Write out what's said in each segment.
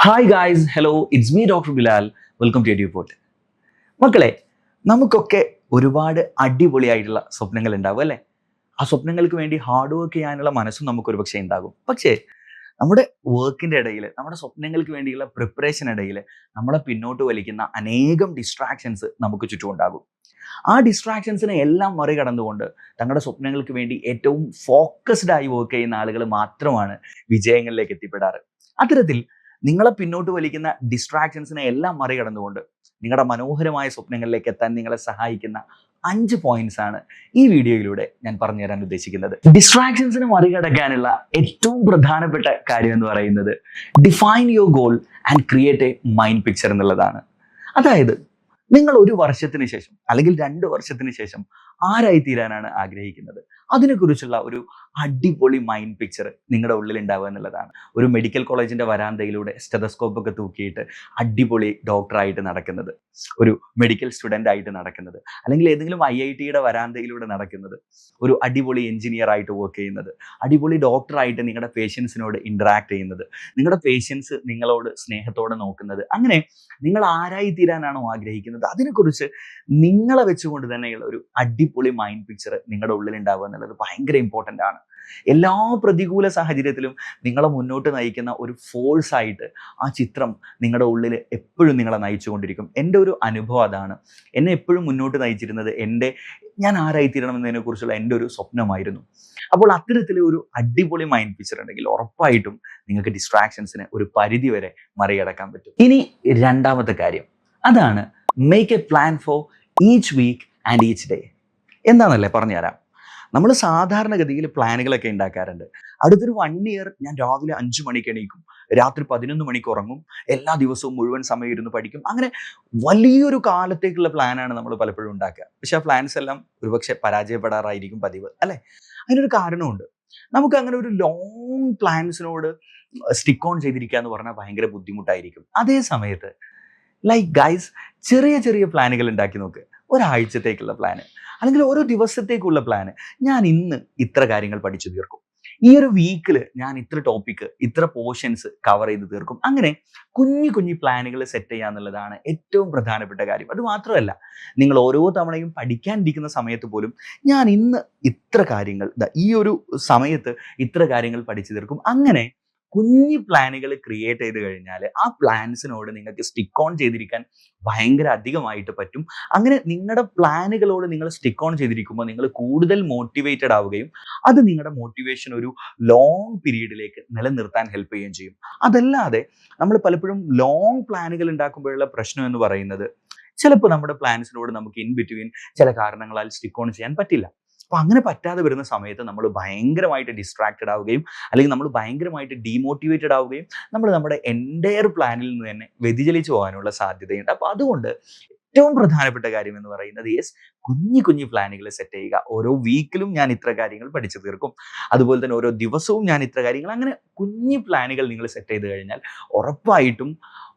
Hi guys, hello, it's me doctor Bilal. Welcome to Eduport. മക്കളെ, നമുക്കൊക്കെ ഒരുപാട് അടിപൊളിയായിട്ടുള്ള സ്വപ്നങ്ങൾ ഉണ്ടാവും അല്ലേ? ആ സ്വപ്നങ്ങൾക്ക് വേണ്ടി ഹാർഡ് വർക്ക് ചെയ്യാനുള്ള മനസ്സും നമുക്ക് ഒരുപക്ഷെ ഉണ്ടാകും. പക്ഷേ നമ്മുടെ വർക്കിന്റെ ഇടയിൽ, നമ്മുടെ സ്വപ്നങ്ങൾക്ക് വേണ്ടിയുള്ള പ്രിപ്പറേഷൻ ഇടയിൽ നമ്മളെ പിന്നോട്ട് വലിക്കുന്ന അനേകം ഡിസ്ട്രാക്ഷൻസ് നമുക്ക് ചുറ്റും ഉണ്ടാകും. ആ ഡിസ്ട്രാക്ഷൻസിനെ എല്ലാം മറികടന്നുകൊണ്ട് തങ്ങളുടെ സ്വപ്നങ്ങൾക്ക് വേണ്ടി ഏറ്റവും ഫോക്കസ്ഡ് ആയി വർക്ക് ചെയ്യുന്ന ആളുകൾ മാത്രമാണ് വിജയങ്ങളിലേക്ക് എത്തിപ്പെടാറ്. അത്തരത്തിൽ നിങ്ങളെ പിന്നോട്ട് വലിക്കുന്ന ഡിസ്ട്രാക്ഷൻസിനെ എല്ലാം മറികടന്നുകൊണ്ട് നിങ്ങളുടെ മനോഹരമായ സ്വപ്നങ്ങളിലേക്ക് എത്താൻ നിങ്ങളെ സഹായിക്കുന്ന 5 പോയിന്റ്സ് ആണ് ഈ വീഡിയോയിലൂടെ ഞാൻ പറഞ്ഞു തരാൻ ഉദ്ദേശിക്കുന്നത്. ഡിസ്ട്രാക്ഷൻസിനെ മറികടക്കാനുള്ള ഏറ്റവും പ്രധാനപ്പെട്ട കാര്യം എന്ന് പറയുന്നത് define your goal and create A mind picture എന്നുള്ളതാണ്. അതായത് നിങ്ങൾ 1 വർഷത്തിന് ശേഷം അല്ലെങ്കിൽ 2 വർഷത്തിന് ശേഷം ആരായി തീരാനാണ് ആഗ്രഹിക്കുന്നത്, അതിനെക്കുറിച്ചുള്ള ഒരു അടിപൊളി മൈൻഡ് പിക്ചർ നിങ്ങളുടെ ഉള്ളിൽ ഉണ്ടാവുക എന്നുള്ളതാണ്. ഒരു മെഡിക്കൽ കോളേജിന്റെ വരാന്തയിലൂടെ സ്റ്റെതസ്കോപ്പ് ഒക്കെ തൂക്കിയിട്ട് അടിപൊളി ഡോക്ടറായിട്ട് നടക്കുന്നത്, ഒരു മെഡിക്കൽ സ്റ്റുഡൻ്റ് ആയിട്ട് നടക്കുന്നത്, അല്ലെങ്കിൽ ഏതെങ്കിലും IIT-യുടെ വരാന്തയിലൂടെ നടക്കുന്നത്, ഒരു അടിപൊളി എഞ്ചിനീയർ ആയിട്ട് വർക്ക് ചെയ്യുന്നത്, അടിപൊളി ഡോക്ടറായിട്ട് നിങ്ങളുടെ പേഷ്യൻസിനോട് ഇന്ററാക്ട് ചെയ്യുന്നത്, നിങ്ങളുടെ പേഷ്യൻസ് നിങ്ങളോട് സ്നേഹത്തോടെ നോക്കുന്നത്, അങ്ങനെ നിങ്ങൾ ആരായി തീരാനാണോ ആഗ്രഹിക്കുന്നത് അതിനെക്കുറിച്ച് നിങ്ങളെ വെച്ചുകൊണ്ട് തന്നെയുള്ള ഒരു അടിപൊളി മൈൻഡ് പിക്ചർ നിങ്ങളുടെ ഉള്ളിൽ ഉണ്ടാവുക എന്നുള്ളത് ഭയങ്കര ഇമ്പോർട്ടൻ്റ് ആണ്. എല്ലാ പ്രതികൂല സാഹചര്യത്തിലും നിങ്ങളെ മുന്നോട്ട് നയിക്കുന്ന ഒരു ഫോഴ്സ് ആയിട്ട് ആ ചിത്രം നിങ്ങളുടെ ഉള്ളിൽ എപ്പോഴും നിങ്ങളെ നയിച്ചുകൊണ്ടിരിക്കും. എൻ്റെ ഒരു അനുഭവം അതാണ്. എന്നെ എപ്പോഴും മുന്നോട്ട് നയിച്ചിരുന്നത് ഞാൻ ആരായിത്തീരണം എന്നതിനെ കുറിച്ചുള്ള എൻ്റെ ഒരു സ്വപ്നമായിരുന്നു. അപ്പോൾ അത്തരത്തിൽ ഒരു അടിപൊളി മൈൻഡ് പിക്ചർ ഉണ്ടെങ്കിൽ ഉറപ്പായിട്ടും നിങ്ങൾക്ക് ഡിസ്ട്രാക്ഷൻസിനെ ഒരു പരിധി വരെ മറികടക്കാൻ പറ്റും. ഇനി രണ്ടാമത്തെ കാര്യം, അതാണ് make a plan for each week and each day. എന്താണെന്നല്ലേ പറഞ്ഞുതരാം. നമ്മൾ സാധാരണഗതിയിൽ പ്ലാനുകളൊക്കെ ഉണ്ടാക്കാറുണ്ട്. അടുത്തൊരു 1 ഇയർ ഞാൻ രാവിലെ 5 മണിക്ക് എണീക്കും, രാത്രി 11 മണിക്ക് ഉറങ്ങും, എല്ലാ ദിവസവും മുഴുവൻ സമയം ഇരുന്ന് പഠിക്കും. അങ്ങനെ വലിയൊരു കാലത്തേക്കുള്ള പ്ലാനാണ് നമ്മൾ പലപ്പോഴും ഉണ്ടാക്കുക. പക്ഷെ ആ പ്ലാൻസ് എല്ലാം ഒരുപക്ഷെ പരാജയപ്പെടാറായിരിക്കും പതിവ്, അല്ലേ? അതിനൊരു കാരണമുണ്ട്. നമുക്ക് അങ്ങനെ ഒരു ലോങ് പ്ലാൻസിനോട് സ്റ്റിക്ക് ഓൺ ചെയ്തിരിക്കുക എന്ന് പറഞ്ഞാൽ ഭയങ്കര ബുദ്ധിമുട്ടായിരിക്കും. അതേ സമയത്ത് ഗൈസ്, ചെറിയ ചെറിയ പ്ലാനുകൾ ഉണ്ടാക്കി നോക്ക്. ഒരാഴ്ചത്തേക്കുള്ള പ്ലാന്, അല്ലെങ്കിൽ ഓരോ ദിവസത്തേക്കുള്ള പ്ലാന്. ഞാൻ ഇന്ന് ഇത്ര കാര്യങ്ങൾ പഠിച്ചു തീർക്കും, ഈ ഒരു വീക്കിൽ ഞാൻ ഇത്ര ടോപ്പിക്ക്, ഇത്ര പോർഷൻസ് കവർ ചെയ്ത് തീർക്കും. അങ്ങനെ കുഞ്ഞു കുഞ്ഞു പ്ലാനുകൾ സെറ്റ് ചെയ്യുക എന്നുള്ളതാണ് ഏറ്റവും പ്രധാനപ്പെട്ട കാര്യം. അത് മാത്രമല്ല, നിങ്ങൾ ഓരോ തവണയും പഠിക്കാനിരിക്കുന്ന സമയത്ത് പോലും ഞാൻ ഇന്ന് ഇത്ര കാര്യങ്ങൾ, ഈ ഒരു സമയത്ത് ഇത്ര കാര്യങ്ങൾ പഠിച്ചു തീർക്കും. അങ്ങനെ കുഞ്ഞു പ്ലാനുകൾ ക്രിയേറ്റ് ചെയ്ത് കഴിഞ്ഞാൽ ആ പ്ലാൻസിനോട് നിങ്ങൾക്ക് സ്റ്റിക്ക് ഓൺ ചെയ്തിരിക്കാൻ ഭയങ്കര അധികമായിട്ട് പറ്റും. അങ്ങനെ നിങ്ങളുടെ പ്ലാനുകളോട് നിങ്ങൾ സ്റ്റിക്ക് ഓൺ ചെയ്തിരിക്കുമ്പോൾ നിങ്ങൾ കൂടുതൽ മോട്ടിവേറ്റഡ് ആവുകയും അത് നിങ്ങളുടെ മോട്ടിവേഷൻ ഒരു ലോങ് പീരീഡിലേക്ക് നിലനിർത്താൻ ഹെൽപ്പ് ചെയ്യുകയും ചെയ്യും. അതല്ലാതെ നമ്മൾ പലപ്പോഴും ലോങ് പ്ലാനുകൾ ഉണ്ടാക്കുമ്പോഴുള്ള പ്രശ്നം എന്ന് പറയുന്നത്, ചിലപ്പോൾ നമ്മുടെ പ്ലാൻസിനോട് നമുക്ക് ഇൻ ബിറ്റ്വീൻ ചില കാരണങ്ങളാൽ സ്റ്റിക്ക് ഓൺ ചെയ്യാൻ പറ്റില്ല. അപ്പോൾ അങ്ങനെ പറ്റാതെ വരുന്ന സമയത്ത് നമ്മൾ ഭയങ്കരമായിട്ട് ഡിസ്ട്രാക്റ്റഡ് ആവുകയും അല്ലെങ്കിൽ നമ്മൾ ഭയങ്കരമായിട്ട് ഡീമോട്ടിവേറ്റഡ് ആവുകയും നമ്മൾ നമ്മുടെ എൻ്റയർ പ്ലാനിൽ നിന്ന് തന്നെ വ്യതിചലിച്ചു പോകാനുള്ള സാധ്യതയുണ്ട്. അപ്പോൾ അതുകൊണ്ട് ഏറ്റവും പ്രധാനപ്പെട്ട കാര്യം എന്ന് പറയുന്നത് കുഞ്ഞു കുഞ്ഞു പ്ലാനുകൾ സെറ്റ് ചെയ്യുക. ഓരോ വീക്കിലും ഞാൻ ഇത്ര കാര്യങ്ങൾ പഠിച്ചു തീർക്കും, അതുപോലെ തന്നെ ഓരോ ദിവസവും ഞാൻ ഇത്ര കാര്യങ്ങൾ, അങ്ങനെ കുഞ്ഞു പ്ലാനുകൾ നിങ്ങൾ സെറ്റ് ചെയ്ത് കഴിഞ്ഞാൽ ഉറപ്പായിട്ടും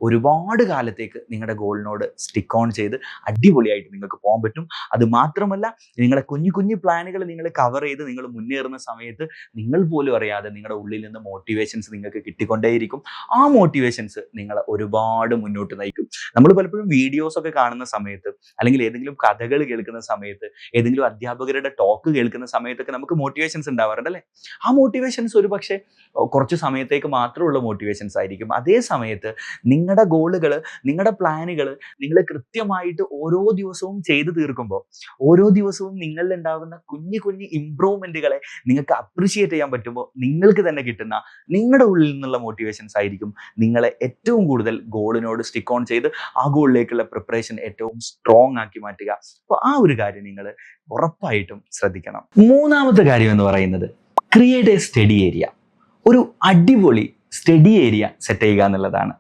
ഒരുപാട് കാലത്തേക്ക് നിങ്ങളുടെ ഗോളിനോട് സ്റ്റിക്ക് ഓൺ ചെയ്ത് അടിപൊളിയായിട്ട് നിങ്ങൾക്ക് പോകാൻ പറ്റും. അത് മാത്രമല്ല, നിങ്ങളുടെ കുഞ്ഞു കുഞ്ഞു പ്ലാനുകൾ നിങ്ങൾ കവർ ചെയ്ത് നിങ്ങൾ മുന്നേറുന്ന സമയത്ത് നിങ്ങൾ പോലും അറിയാതെ നിങ്ങളുടെ ഉള്ളിൽ നിന്ന് മോട്ടിവേഷൻസ് നിങ്ങൾക്ക് കിട്ടിക്കൊണ്ടേയിരിക്കും. ആ മോട്ടിവേഷൻസ് നിങ്ങളെ ഒരുപാട് മുന്നോട്ട് നയിക്കും. നമ്മൾ പലപ്പോഴും വീഡിയോസ് ഒക്കെ കാണുന്ന സമയത്ത്, അല്ലെങ്കിൽ ഏതെങ്കിലും കഥകൾ കേൾക്കുന്ന സമയത്ത്, ഏതെങ്കിലും അധ്യാപകരുടെ ടോക്ക് കേൾക്കുന്ന സമയത്തൊക്കെ നമുക്ക് മോട്ടിവേഷൻസ് ഉണ്ടാവാറുണ്ട്, അല്ലേ? ആ മോട്ടിവേഷൻസ് ഒരു പക്ഷേ കുറച്ച് സമയത്തേക്ക് മാത്രമുള്ള മോട്ടിവേഷൻസ് ആയിരിക്കും. അതേ സമയത്ത് നിങ്ങളുടെ ഗോളുകൾ, നിങ്ങളുടെ പ്ലാനുകൾ നിങ്ങൾ കൃത്യമായിട്ട് ഓരോ ദിവസവും ചെയ്തു തീർക്കുമ്പോൾ, ഓരോ ദിവസവും നിങ്ങളിൽ ഉണ്ടാകുന്ന കുഞ്ഞു കുഞ്ഞു ഇംപ്രൂവ്മെന്റുകളെ നിങ്ങൾക്ക് അപ്രിഷിയേറ്റ് ചെയ്യാൻ പറ്റുമ്പോൾ നിങ്ങൾക്ക് തന്നെ കിട്ടുന്ന നിങ്ങളുടെ ഉള്ളിൽ നിന്നുള്ള മോട്ടിവേഷൻസ് ആയിരിക്കും നിങ്ങളെ ഏറ്റവും കൂടുതൽ ഗോളിനോട് സ്റ്റിക്ക് ഓൺ ചെയ്ത് ആ ഗോളിലേക്കുള്ള പ്രിപ്പറേഷൻ ഏറ്റവും സ്ട്രോങ് ആക്കി മാറ്റുക. അപ്പോൾ ആ ഒരു കാര്യം നിങ്ങൾ ഉറപ്പായിട്ടും ശ്രദ്ധിക്കണം. മൂന്നാമത്തെ കാര്യം എന്ന് പറയുന്നത് ക്രിയേറ്റ് എ സ്റ്റഡി ഏരിയ. ഒരു അടിപൊളി സ്റ്റഡി ഏരിയ സെറ്റ് ചെയ്യുക എന്നുള്ളതാണ്.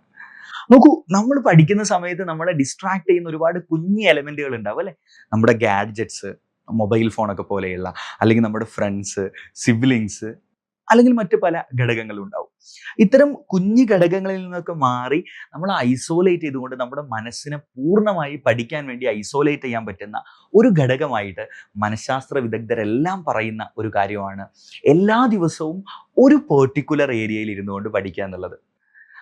നോക്കൂ, നമ്മൾ പഠിക്കുന്ന സമയത്ത് നമ്മളെ ഡിസ്ട്രാക്ട് ചെയ്യുന്ന ഒരുപാട് കുഞ്ഞു എലമെന്റുകൾ ഉണ്ടാവും, അല്ലെ? നമ്മുടെ ഗാഡ്ജറ്റ്സ്, മൊബൈൽ ഫോണൊക്കെ പോലെയുള്ള, അല്ലെങ്കിൽ നമ്മുടെ ഫ്രണ്ട്സ്, സിബ്ലിങ്സ്, അല്ലെങ്കിൽ മറ്റു പല ഘടകങ്ങളും ഉണ്ടാവും. ഇത്തരം കുഞ്ഞു ഘടകങ്ങളിൽ നിന്നൊക്കെ മാറി നമ്മൾ ഐസോലേറ്റ് ചെയ്തുകൊണ്ട് നമ്മുടെ മനസ്സിനെ പൂർണ്ണമായി പഠിക്കാൻ വേണ്ടി ഐസോലേറ്റ് ചെയ്യാൻ പറ്റുന്ന ഒരു ഘടകമായിട്ട് മനഃശാസ്ത്ര വിദഗ്ധരെല്ലാം പറയുന്ന ഒരു കാര്യമാണ് എല്ലാ ദിവസവും ഒരു പെർട്ടിക്കുലർ ഏരിയയിൽ ഇരുന്നു കൊണ്ട് പഠിക്കുക എന്നുള്ളത്.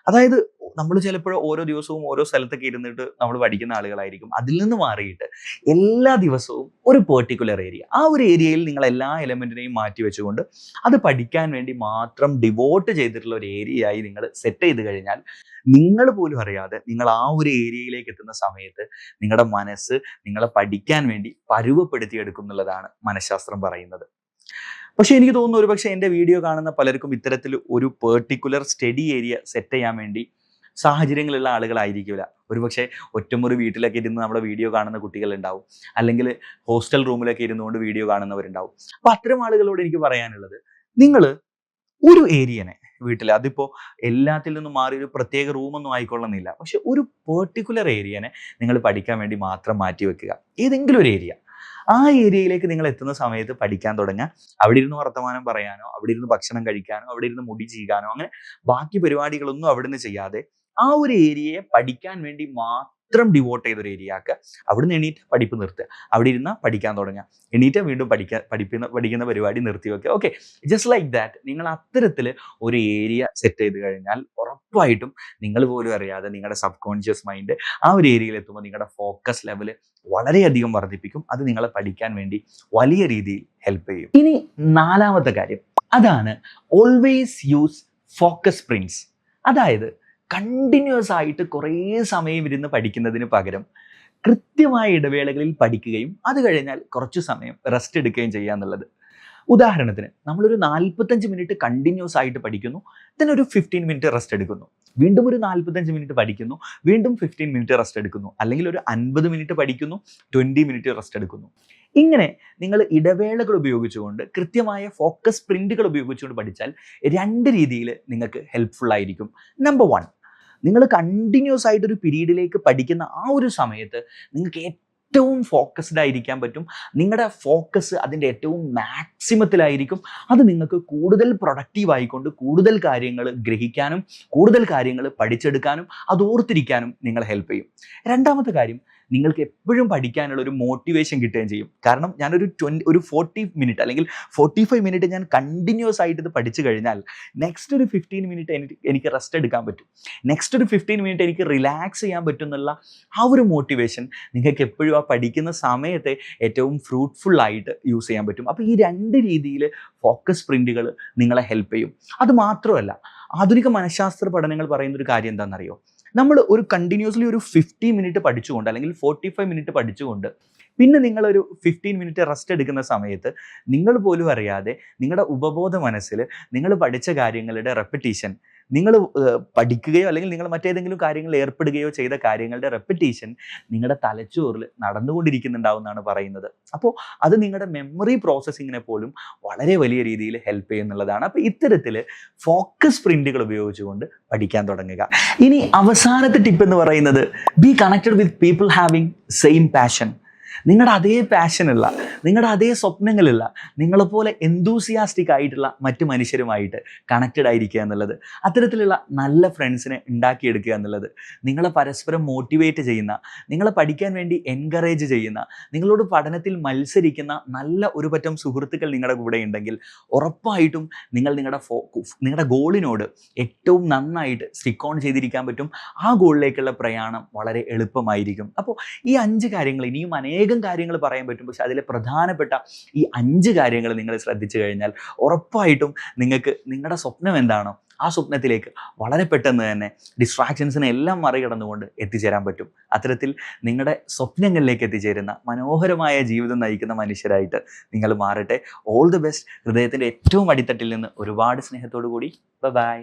അതായത് നമ്മൾ ചിലപ്പോൾ ഓരോ ദിവസവും ഓരോ സ്ഥലത്തൊക്കെ ഇരുന്നിട്ട് നമ്മൾ പഠിക്കുന്ന ആളുകളായിരിക്കും. അതിൽ നിന്ന് മാറിയിട്ട് എല്ലാ ദിവസവും ഒരു പെർട്ടിക്കുലർ ഏരിയ, ആ ഒരു ഏരിയയിൽ നിങ്ങൾ എല്ലാ എലമെന്റിനെയും മാറ്റി വെച്ചുകൊണ്ട് അത് പഠിക്കാൻ വേണ്ടി മാത്രം ഡിവോട്ട് ചെയ്തിട്ടുള്ള ഒരു ഏരിയയായി നിങ്ങൾ സെറ്റ് ചെയ്ത് കഴിഞ്ഞാൽ നിങ്ങൾ പോലും അറിയാതെ നിങ്ങൾ ആ ഒരു ഏരിയയിലേക്ക് എത്തുന്ന സമയത്ത് നിങ്ങളുടെ മനസ്സ് നിങ്ങളെ പഠിക്കാൻ വേണ്ടി പരുവപ്പെടുത്തിയെടുക്കും എന്നുള്ളതാണ് മനഃശാസ്ത്രം പറയുന്നത്. പക്ഷെ എനിക്ക് തോന്നുന്നു ഒരുപക്ഷെ എൻ്റെ വീഡിയോ കാണുന്ന പലർക്കും ഇത്തരത്തിൽ ഒരു പെർട്ടിക്കുലർ സ്റ്റഡി ഏരിയ സെറ്റ് ചെയ്യാൻ വേണ്ടി സാഹചര്യങ്ങളുള്ള ആളുകളായിരിക്കില്ല. ഒരുപക്ഷെ ഒറ്റമുറി വീട്ടിലൊക്കെ ഇരുന്ന് നമ്മുടെ വീഡിയോ കാണുന്ന കുട്ടികളുണ്ടാവും, അല്ലെങ്കിൽ ഹോസ്റ്റൽ റൂമിലൊക്കെ ഇരുന്നുകൊണ്ട് വീഡിയോ കാണുന്നവരുണ്ടാവും. അപ്പൊ അത്തരം ആളുകളോട് എനിക്ക് പറയാനുള്ളത്, നിങ്ങൾ ഒരു ഏരിയനെ വീട്ടിൽ, അതിപ്പോൾ എല്ലാത്തിൽ നിന്നും മാറി ഒരു പ്രത്യേക റൂമൊന്നും ആയിക്കൊള്ളുന്നില്ല, പക്ഷെ ഒരു പെർട്ടിക്കുലർ ഏരിയനെ നിങ്ങൾ പഠിക്കാൻ വേണ്ടി മാത്രം മാറ്റി വെക്കുക. ഏതെങ്കിലും ഒരു ഏരിയ, ആ ഏരിയയിലേക്ക് നിങ്ങൾ എത്തുന്ന സമയത്ത് പഠിക്കാൻ തുടങ്ങുക. അവിടെ ഇരുന്ന് വർത്തമാനം പറയാനോ, അവിടെ ഇരുന്ന് ഭക്ഷണം കഴിക്കാനോ, അവിടെ ഇരുന്ന് മുടി ചീകാനോ, അങ്ങനെ ബാക്കി പരിപാടികളൊന്നും അവിടെ നിന്ന് ചെയ്യാതെ ആ ഒരു ഏരിയയെ പഠിക്കാൻ വേണ്ടി മാത്രം ഡിവോട്ട് ചെയ്തൊരു ഏരിയ ആക്കുക. അവിടുന്ന് എണീറ്റ് പഠിപ്പ് നിർത്തുക, അവിടെ ഇരുന്ന് പഠിക്കാൻ തുടങ്ങുക, എണീറ്റ് വീണ്ടും പഠിക്കുന്ന പരിപാടി നിർത്തി വെക്കുക. Okay, just like that. നിങ്ങൾ അത്തരത്തിൽ ഒരു ഏരിയ സെറ്റ് ചെയ്ത് കഴിഞ്ഞാൽ ഉറപ്പായിട്ടും നിങ്ങൾ പോലും അറിയാതെ നിങ്ങളുടെ സബ് കോൺഷ്യസ് മൈൻഡ് ആ ഒരു ഏരിയയിൽ എത്തുമ്പോൾ നിങ്ങളുടെ ഫോക്കസ് ലെവൽ വളരെയധികം വർദ്ധിപ്പിക്കും. അത് നിങ്ങളെ പഠിക്കാൻ വേണ്ടി വലിയ രീതിയിൽ ഹെൽപ്പ് ചെയ്യും. ഇനി നാലാമത്തെ കാര്യം, അതാണ് ഓൾവേസ് യൂസ് ഫോക്കസ് സ്പ്രിന്റ്സ്. അതായത് കണ്ടിന്യൂസ് ആയിട്ട് കുറേ സമയം ഇരുന്ന് പഠിക്കുന്നതിന് പകരം കൃത്യമായ ഇടവേളകളിൽ പഠിക്കുകയും അത് കഴിഞ്ഞാൽ കുറച്ച് സമയം റെസ്റ്റ് എടുക്കുകയും ചെയ്യുക എന്നുള്ളത്. ഉദാഹരണത്തിന്, നമ്മളൊരു 45 മിനിറ്റ് കണ്ടിന്യൂസ് ആയിട്ട് പഠിക്കുന്നു, then ഒരു 15 മിനിറ്റ് റെസ്റ്റ് എടുക്കുന്നു, വീണ്ടും ഒരു 45 മിനിറ്റ് പഠിക്കുന്നു, വീണ്ടും 15 മിനിറ്റ് റെസ്റ്റ് എടുക്കുന്നു, അല്ലെങ്കിൽ ഒരു 50 മിനിറ്റ് പഠിക്കുന്നു, 20 മിനിറ്റ് റെസ്റ്റ് എടുക്കുന്നു. ഇങ്ങനെ നിങ്ങൾ ഇടവേളകൾ ഉപയോഗിച്ചുകൊണ്ട്, കൃത്യമായ ഫോക്കസ് സ്പ്രിന്റുകൾ ഉപയോഗിച്ചുകൊണ്ട് പഠിച്ചാൽ 2 രീതിയിൽ നിങ്ങൾക്ക് ഹെൽപ്ഫുൾ ആയിരിക്കും. നമ്പർ 1, നിങ്ങൾ കണ്ടിന്യൂസ് ആയിട്ട് ഒരു പീരീഡിലേക്ക് പഠിക്കുന്ന ആ ഒരു സമയത്ത് നിങ്ങൾക്ക് ഏറ്റവും ഫോക്കസ്ഡ് ആയിരിക്കാൻ പറ്റും. നിങ്ങളുടെ ഫോക്കസ് അതിൻ്റെ ഏറ്റവും മാക്സിമത്തിലായിരിക്കും. അത് നിങ്ങൾക്ക് കൂടുതൽ പ്രൊഡക്റ്റീവ് ആയിക്കൊണ്ട് കൂടുതൽ കാര്യങ്ങൾ ഗ്രഹിക്കാനും കൂടുതൽ കാര്യങ്ങൾ പഠിച്ചെടുക്കാനും അത് ഓർത്തിരിക്കാനും നിങ്ങളെ ഹെൽപ്പ് ചെയ്യും. രണ്ടാമത്തെ കാര്യം, നിങ്ങൾക്ക് എപ്പോഴും പഠിക്കാനുള്ള ഒരു മോട്ടിവേഷൻ കിട്ടുകയും ചെയ്യും. കാരണം ഞാനൊരു 40 മിനിറ്റ് അല്ലെങ്കിൽ 45 മിനിറ്റ് ഞാൻ കണ്ടിന്യൂസ് ആയിട്ട് ഇത് പഠിച്ചു കഴിഞ്ഞാൽ നെക്സ്റ്റ് ഒരു 15 മിനിറ്റ് എനിക്ക് റെസ്റ്റ് എടുക്കാൻ പറ്റും, നെക്സ്റ്റ് ഒരു 15 മിനിറ്റ് എനിക്ക് റിലാക്സ് ചെയ്യാൻ പറ്റും എന്നുള്ള ആ ഒരു മോട്ടിവേഷൻ നിങ്ങൾക്ക് എപ്പോഴും ആ പഠിക്കുന്ന സമയത്തെ ഏറ്റവും ഫ്രൂട്ട്ഫുൾ ആയിട്ട് യൂസ് ചെയ്യാൻ പറ്റും. അപ്പോൾ ഈ 2 രീതിയിൽ ഫോക്കസ് സ്പ്രിന്റുകൾ നിങ്ങളെ ഹെൽപ്പ് ചെയ്യും. അത് മാത്രമല്ല, ആധുനിക മനഃശാസ്ത്ര പഠനങ്ങൾ പറയുന്ന ഒരു കാര്യം എന്താണെന്നറിയോ? നമ്മൾ ഒരു കണ്ടിന്യൂസ്ലി ഒരു 50 മിനിറ്റ് പഠിച്ചുകൊണ്ട് അല്ലെങ്കിൽ 45 മിനിറ്റ് പഠിച്ചുകൊണ്ട് പിന്നെ നിങ്ങളൊരു 15 മിനിറ്റ് റെസ്റ്റ് എടുക്കുന്ന സമയത്ത് നിങ്ങൾ പോലും അറിയാതെ നിങ്ങളുടെ ഉപബോധ മനസ്സിൽ നിങ്ങൾ പഠിച്ച കാര്യങ്ങളുടെ റെപ്പിറ്റീഷൻ, നിങ്ങൾ പഠിക്കുകയോ അല്ലെങ്കിൽ നിങ്ങൾ മറ്റേതെങ്കിലും കാര്യങ്ങളിൽ ഏർപ്പെടുകയോ ചെയ്ത കാര്യങ്ങളുടെ റെപ്പിറ്റീഷൻ നിങ്ങളുടെ തലച്ചോറിൽ നടന്നുകൊണ്ടിരിക്കുന്നുണ്ടാവും എന്നാണ് പറയുന്നത്. അപ്പോൾ അത് നിങ്ങളുടെ മെമ്മറി പ്രോസസ്സിങ്ങിനെ പോലും വളരെ വലിയ രീതിയിൽ ഹെൽപ്പ് ചെയ്യുന്നുള്ളതാണ്. അപ്പോൾ ഇത്തരത്തിൽ ഫോക്കസ് സ്പ്രിന്റുകൾ ഉപയോഗിച്ചുകൊണ്ട് പഠിക്കാൻ തുടങ്ങുക. ഇനി അവസാനത്തെ ടിപ്പ് എന്ന് പറയുന്നത്, be connected with people having same passion. നിങ്ങളുടെ അതേ പാഷനുള്ള, നിങ്ങളുടെ അതേ സ്വപ്നങ്ങളുള്ള, നിങ്ങളെപ്പോലെ എന്തൂസിയാസ്റ്റിക് ആയിട്ടുള്ള മറ്റു മനുഷ്യരുമായിട്ട് കണക്റ്റഡ് ആയിരിക്കുക എന്നുള്ളത്, അത്തരത്തിലുള്ള നല്ല ഫ്രണ്ട്സിനെ ഉണ്ടാക്കിയെടുക്കുക എന്നുള്ളത്, നിങ്ങളെ പരസ്പരം മോട്ടിവേറ്റ് ചെയ്യുന്ന, നിങ്ങളെ പഠിക്കാൻ വേണ്ടി എൻകറേജ് ചെയ്യുന്ന, നിങ്ങളോട് പഠനത്തിൽ മത്സരിക്കുന്ന നല്ല ഒരു പറ്റം സുഹൃത്തുക്കൾ നിങ്ങളുടെ കൂടെ ഉണ്ടെങ്കിൽ ഉറപ്പായിട്ടും നിങ്ങളുടെ ഗോളിനോട് ഏറ്റവും നന്നായിട്ട് സ്റ്റിക്ക് ഓൺ ചെയ്തിരിക്കാൻ പറ്റും. ആ ഗോളിലേക്കുള്ള പ്രയാണം വളരെ എളുപ്പമായിരിക്കും. അപ്പോൾ ഈ 5 കാര്യങ്ങൾ, ഇനിയും അനേകം കാര്യങ്ങൾ പറയാൻ പറ്റും, പക്ഷെ അതിലെ പ്രധാനപ്പെട്ട ഈ 5 കാര്യങ്ങൾ നിങ്ങൾ ശ്രദ്ധിച്ചു കഴിഞ്ഞാൽ ഉറപ്പായിട്ടും നിങ്ങൾക്ക് നിങ്ങളുടെ സ്വപ്നം എന്താണോ ആ സ്വപ്നത്തിലേക്ക് വളരെ പെട്ടെന്ന് തന്നെ ഡിസ്ട്രാക്ഷൻസിനെ എല്ലാം മറികടന്നുകൊണ്ട് എത്തിച്ചേരാൻ പറ്റും. അത്തരത്തിൽ നിങ്ങളുടെ സ്വപ്നങ്ങളിലേക്ക് എത്തിച്ചേരുന്ന മനോഹരമായ ജീവിതം നയിക്കുന്ന മനുഷ്യരായിട്ട് നിങ്ങൾ മാറട്ടെ. All the best. ഹൃദയത്തിൻ്റെ ഏറ്റവും അടിത്തട്ടിൽ നിന്ന് ഒരുപാട് സ്നേഹത്തോടു കൂടി. ബൈ.